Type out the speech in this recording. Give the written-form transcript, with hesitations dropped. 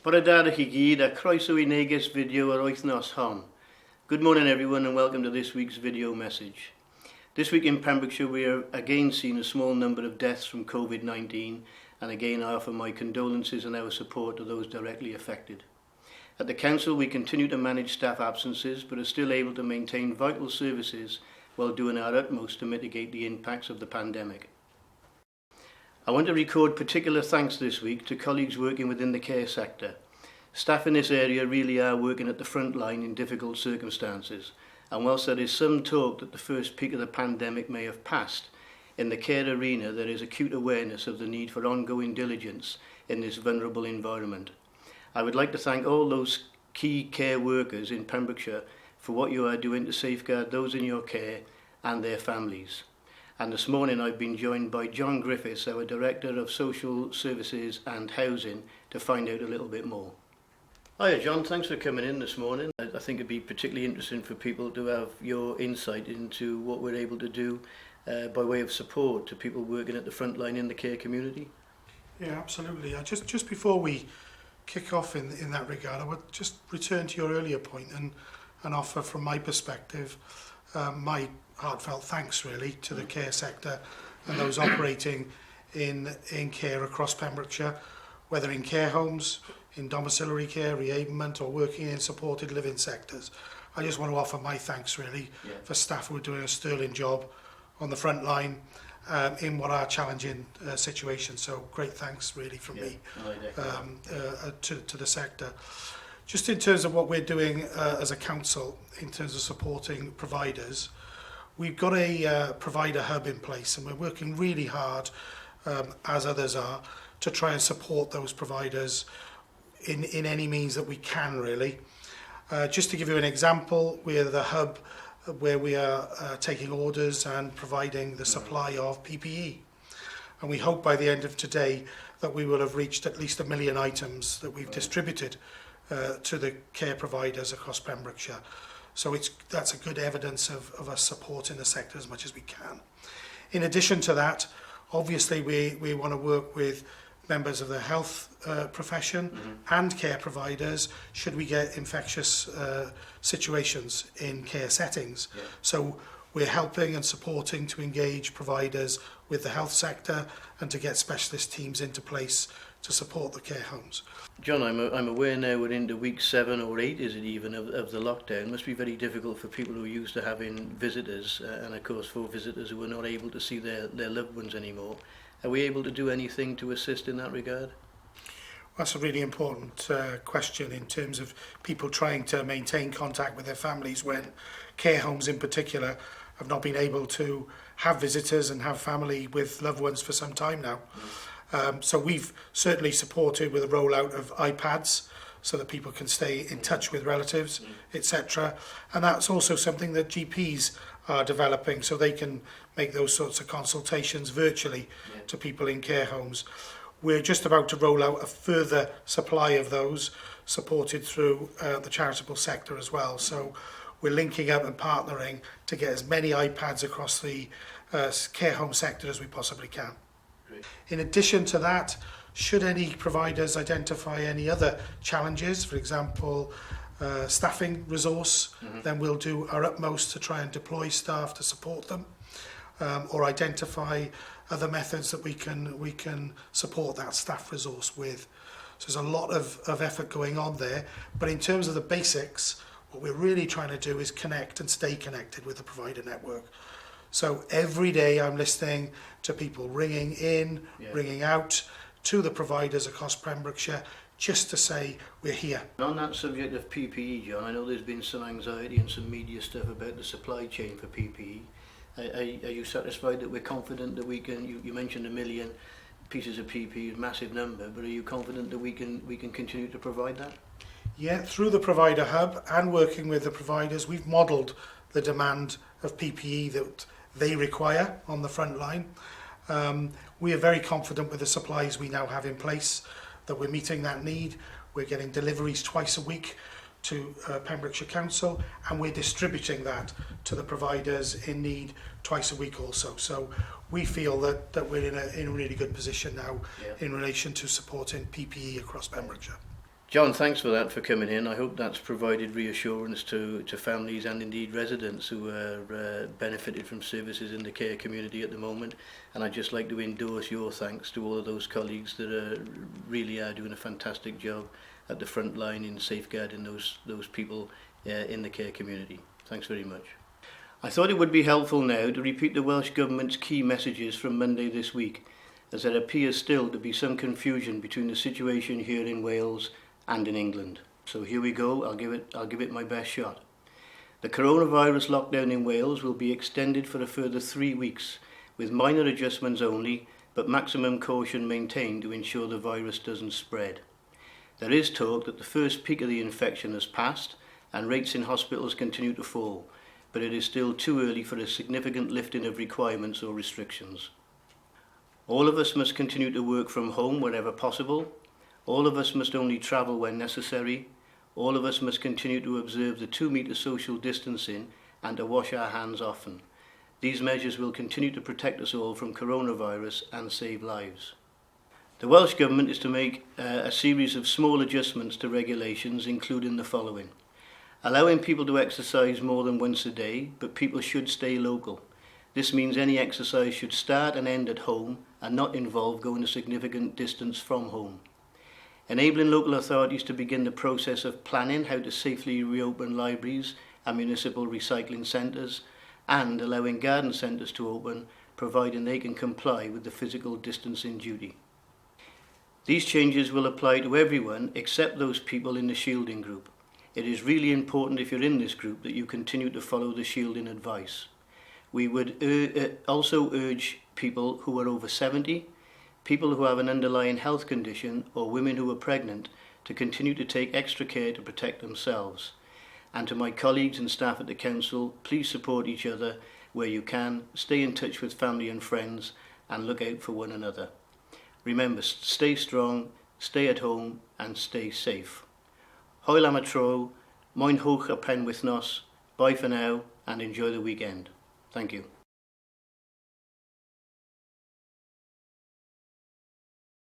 Providersupplyhub chi gyd a croeso I Neges video yr wythnos hon. Good morning everyone and welcome to this week's video message. This week in Pembrokeshire we are again seeing a small number of deaths from COVID-19 and again I offer my condolences and our support to those directly affected. At the Council we continue to manage staff absences but are still able to maintain vital services while doing our utmost to mitigate the impacts of the pandemic. I want to record particular thanks this week to colleagues working within the care sector. Staff in this area really are working at the front line in difficult circumstances, and whilst there is some talk that the first peak of the pandemic may have passed, in the care arena there is acute awareness of the need for ongoing diligence in this vulnerable environment. I would like to thank all those key care workers in Pembrokeshire for what you are doing to safeguard those in your care and their families. And this morning I've been joined by John Griffiths, our Director of Social Services and Housing, to find out a little bit more. Hiya John, thanks for coming in this morning. I think it'd be particularly interesting for people to have your insight into what we're able to do by way of support to people working at the front line in the care community. Yeah, absolutely. Just before we kick off in that regard, I would just return to your earlier point and offer from my perspective my heartfelt thanks really to the care sector and those operating in care across Pembrokeshire, whether in care homes, in domiciliary care, reablement or working in supported living sectors. I just want to offer my thanks really for staff who are doing a sterling job on the front line in what are challenging situations. So great thanks really from me to the sector. Just in terms of what we're doing as a council, in terms of supporting providers, we've got a provider hub in place and we're working really hard, as others are, to try and support those providers in any means that we can really. Just to give you an example, we are the hub where we are taking orders and providing the supply of PPE. And we hope by the end of today that we will have reached at least 1 million items that we've distributed to the care providers across Pembrokeshire. So that's a good evidence of us supporting the sector as much as we can. In addition to that, obviously we want to work with members of the health profession and care providers should we get infectious situations in care settings. So we're helping and supporting to engage providers with the health sector and to get specialist teams into place to support the care homes. John, I'm aware now we're into week 7 or 8, is it even, of the lockdown. It must be very difficult for people who are used to having visitors and of course for visitors who are not able to see their loved ones anymore. Are we able to do anything to assist in that regard? That's a really important question in terms of people trying to maintain contact with their families when care homes in particular have not been able to have visitors and have family with loved ones for some time now. So we've certainly supported with a rollout of iPads so that people can stay in touch with relatives, etc. And that's also something that GPs are developing so they can make those sorts of consultations virtually to people in care homes. We're just about to roll out a further supply of those supported through the charitable sector as well. So we're linking up and partnering to get as many iPads across the care home sector as we possibly can. In addition to that, should any providers identify any other challenges, for example, staffing resource, then we'll do our utmost to try and deploy staff to support them, or identify other methods that we can support that staff resource with. So there's a lot of effort going on there, but in terms of the basics, what we're really trying to do is connect and stay connected with the provider network. So every day I'm listening to people ringing in, ringing out to the providers across Pembrokeshire just to say we're here. On that subject of PPE, John, I know there's been some anxiety and some media stuff about the supply chain for PPE. Are you satisfied that we're confident that we can, you mentioned 1 million pieces of PPE, a massive number, but are you confident that we can continue to provide that? Yeah, through the provider hub and working with the providers, we've modelled the demand of PPE that they require on the front line. We are very confident with the supplies we now have in place that we're meeting that need. We're getting deliveries twice a week to Pembrokeshire Council and we're distributing that to the providers in need twice a week also. So we feel that we're in a really good position now in relation to supporting PPE across Pembrokeshire. John, thanks for that, for coming in. I hope that's provided reassurance to families and indeed residents who are benefited from services in the care community at the moment. And I'd just like to endorse your thanks to all of those colleagues that really are doing a fantastic job at the front line in safeguarding those people in the care community. Thanks very much. I thought it would be helpful now to repeat the Welsh Government's key messages from Monday this week, as there appears still to be some confusion between the situation here in Wales and in England. So here we go, I'll give it my best shot. The coronavirus lockdown in Wales will be extended for a further 3 weeks, with minor adjustments only, but maximum caution maintained to ensure the virus doesn't spread. There is talk that the first peak of the infection has passed and rates in hospitals continue to fall, but it is still too early for a significant lifting of requirements or restrictions. All of us must continue to work from home wherever possible. All of us must only travel when necessary. All of us must continue to observe the 2-metre social distancing and to wash our hands often. These measures will continue to protect us all from coronavirus and save lives. The Welsh Government is to make a series of small adjustments to regulations, including the following. Allowing people to exercise more than once a day, but people should stay local. This means any exercise should start and end at home and not involve going a significant distance from home. Enabling local authorities to begin the process of planning how to safely reopen libraries and municipal recycling centres, and allowing garden centres to open, providing they can comply with the physical distancing duty. These changes will apply to everyone except those people in the shielding group. It is really important, if you're in this group, that you continue to follow the shielding advice. We would also urge people who are over 70, people who have an underlying health condition, or women who are pregnant to continue to take extra care to protect themselves. And to my colleagues and staff at the Council, please support each other where you can, stay in touch with family and friends, and look out for one another. Remember, stay strong, stay at home, and stay safe. Hwyl am y tro, mwynhewch y penwythnos, bye for now, and enjoy the weekend. Thank you.